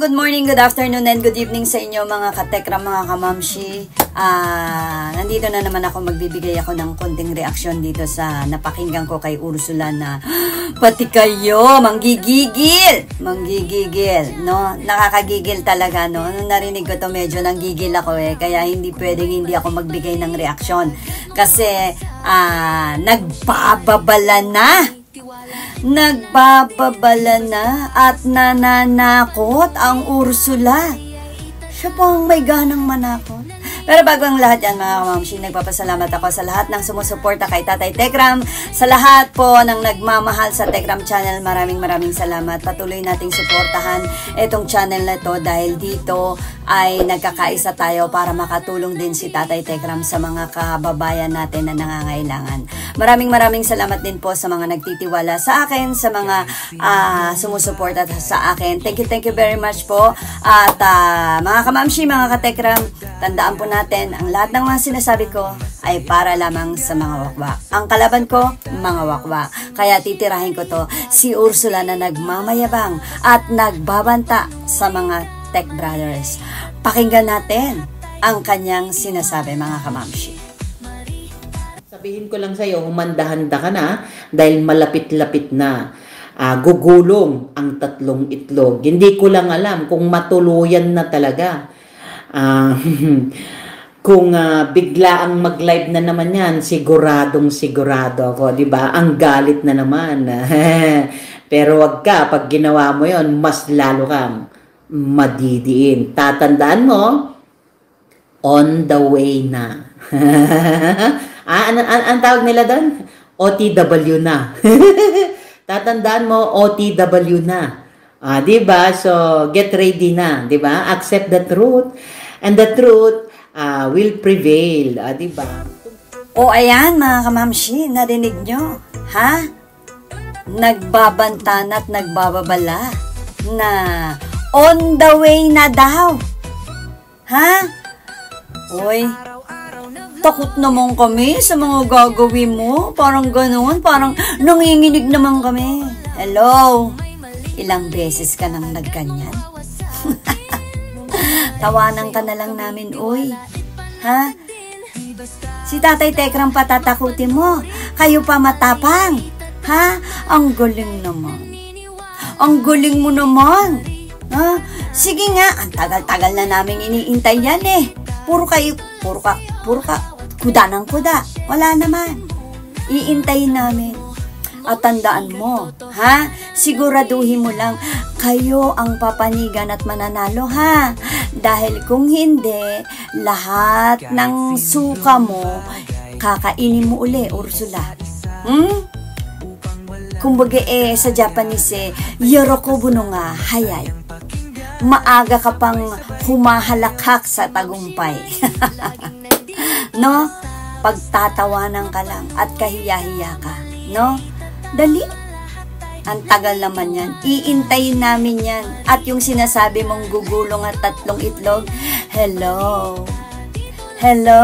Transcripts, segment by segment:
good morning, good afternoon, and good evening sa inyo mga katekram, mga kamamshi. Nandito na naman ako, magbibigay ako ng konting reaksyon dito sa napakinggan ko kay Ursula na pati kayo, manggigigil, no? Nakakagigil talaga, no? Nung narinig ko to, medyo nanggigil ako kaya hindi pwedeng hindi ako magbigay ng reaksyon. Kasi, nagbababala na at nananakot ang Ursula. Siya pong may ganang manakot. Pero bago ang lahat yan mga kamamshi, nagpapasalamat ako sa lahat ng sumusuporta kay Tatay Tekram, sa lahat po ng nagmamahal sa Tekram channel. Maraming salamat. Patuloy nating suportahan itong channel na to dahil dito ay nagkakaisa tayo para makatulong din si Tatay Tekram sa mga kababayan natin na nangangailangan. Maraming salamat din po sa mga nagtitiwala sa akin, sa mga sumusuporta sa akin. Thank you very much po. At mga kamamshi, mga katekram, tandaan po natin, ang lahat ng mga sinasabi ko ay para lamang sa mga wakwak. Ang kalaban ko, mga wakwak. Kaya titirahin ko to, si Ursula na nagmamayabang at nagbabanta sa mga tech brothers. Pakinggan natin ang kanyang sinasabi, mga kamamshi. Sabihin ko lang sa'yo, humanda-handa ka na dahil malapit-lapit na. Gugulong ang 3 itlog. Hindi ko lang alam kung matuluyan na talaga. Kung bigla ang mag-live na naman yan, sigurado ako, di ba? Ang galit na naman. Pero wag ka, pag ginawa mo yon, mas lalo kang madidiin. Tatandaan mo, on the way na. Ang tawag nila doon? OTW na. Tatandaan mo, OTW na. Diba? So, get ready na. Diba? Accept the truth. And the truth will prevail. Diba? Ayan mga kamamshi, narinig nyo? Ha? Nagbabanta at nagbababala na on the way na daw. Ha? Oy, takot naman kami sa mga gagawin mo. Parang ganoon, parang nanginginig naman kami. Hello? Ilang beses ka nang nagganyan? Tawanan ka na lang namin, uy. Ha? Si Tatay Tekram patatakutin mo. Kayo pa matapang. Ha? Ang galing naman. Ang galing mo naman. Ha? Sige nga, ang tagal-tagal na namin iniintay yan Puro ka, kuda ng kuda. Wala naman. Iintayin namin. At tandaan mo, ha? Siguraduhin mo lang, kayo ang papanigan at mananalo, ha? Dahil kung hindi, lahat ng suka mo, kakainin mo uli, Ursula. Kumbaga sa Japanese, yorokobu no nga hayay. Maaga ka pang humahalakhak sa tagumpay. No? Pagtatawanan ka lang at kahiya-hiya ka. No? Dali. Ang tagal naman yan. Iintayin namin yan. At yung sinasabi mong gugulong at 3 itlog, hello? Hello?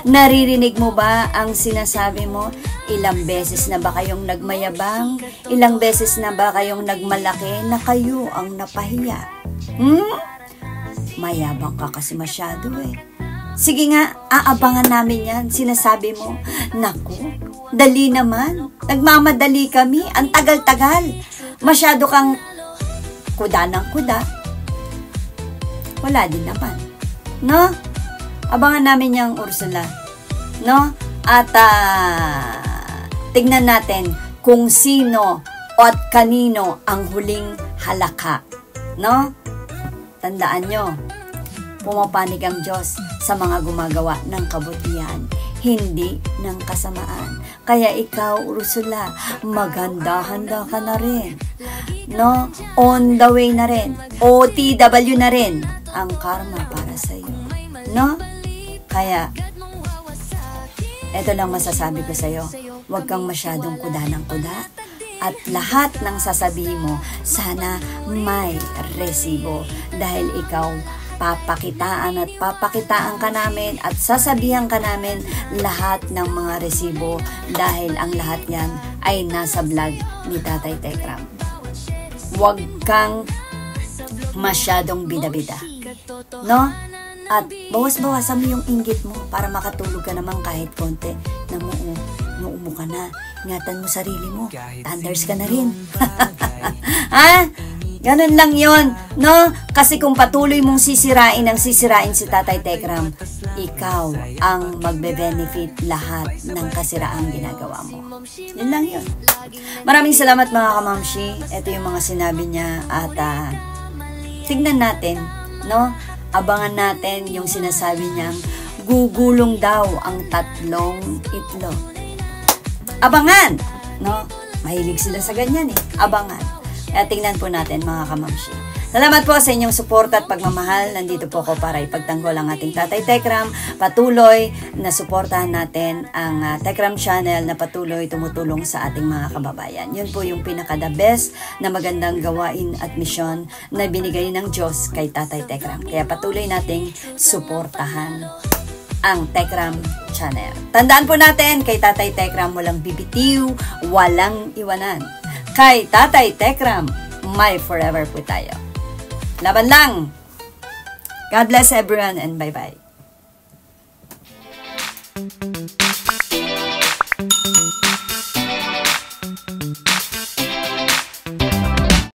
Naririnig mo ba ang sinasabi mo? Ilang beses na ba kayong nagmayabang? Ilang beses na ba kayong nagmalaki na kayo ang napahiya? Mayabang ka kasi masyado Sige nga, aabangan namin yan. Sinasabi mo, naku, dali naman. Nagmamadali kami. Ang tagal-tagal. Masyado kang kuda ng kuda. Wala din naman. No? Abangan namin yung Ursula. No? At tignan natin kung sino at kanino ang huling halakha. No? Tandaan nyo, pumapanig ang Diyos sa mga gumagawa ng kabutihan, hindi ng kasamaan. Kaya ikaw, Ursula, maghanda-handa ka na rin. No? On the way na rin. OTW na rin ang karma para sa iyo. No? Kaya, eto lang masasabi ko sa iyo. Huwag kang masyadong kuda ng kuda. At lahat ng sasabihin mo, sana may resibo. Dahil ikaw, papakitaan at papakitaan ka namin at sasabihan ka namin lahat ng mga resibo dahil ang lahat yan ay nasa vlog ni Tatay Tekram. Huwag kang masyadong bida-bida. No? At bawas-bawasan mo yung inggit mo para makatulog ka naman kahit konti. Nauumo ka na. Ingatan mo sarili mo. Thunders ka na rin. Ha? Ganun lang yon, no? Kasi kung patuloy mong sisirain si Tatay Tekram, ikaw ang magbe-benefit lahat ng kasiraang ginagawa mo. Yun lang yun. Maraming salamat mga kamamshi. Ito yung mga sinabi niya at tignan natin, no? Abangan natin yung sinasabi niyang gugulong daw ang 3 itlog. Abangan! No? Mahilig sila sa ganyan eh. Abangan. Kaya tingnan po natin mga kamamshi. Salamat po sa inyong suporta at pagmamahal. Nandito po ako para ipagtanggol ang ating Tatay Tekram. Patuloy na suportahan natin ang Tekram Channel na patuloy tumutulong sa ating mga kababayan. Yun po yung pinaka-the best na magandang gawain at misyon na binigay ng Diyos kay Tatay Tekram. Kaya patuloy nating suportahan ang Tekram Channel. Tandaan po natin, kay Tatay Tekram walang bibitiw, walang iwanan. Kay Tatay Tekram, may forever po tayo. Laban lang! God bless everyone and bye-bye.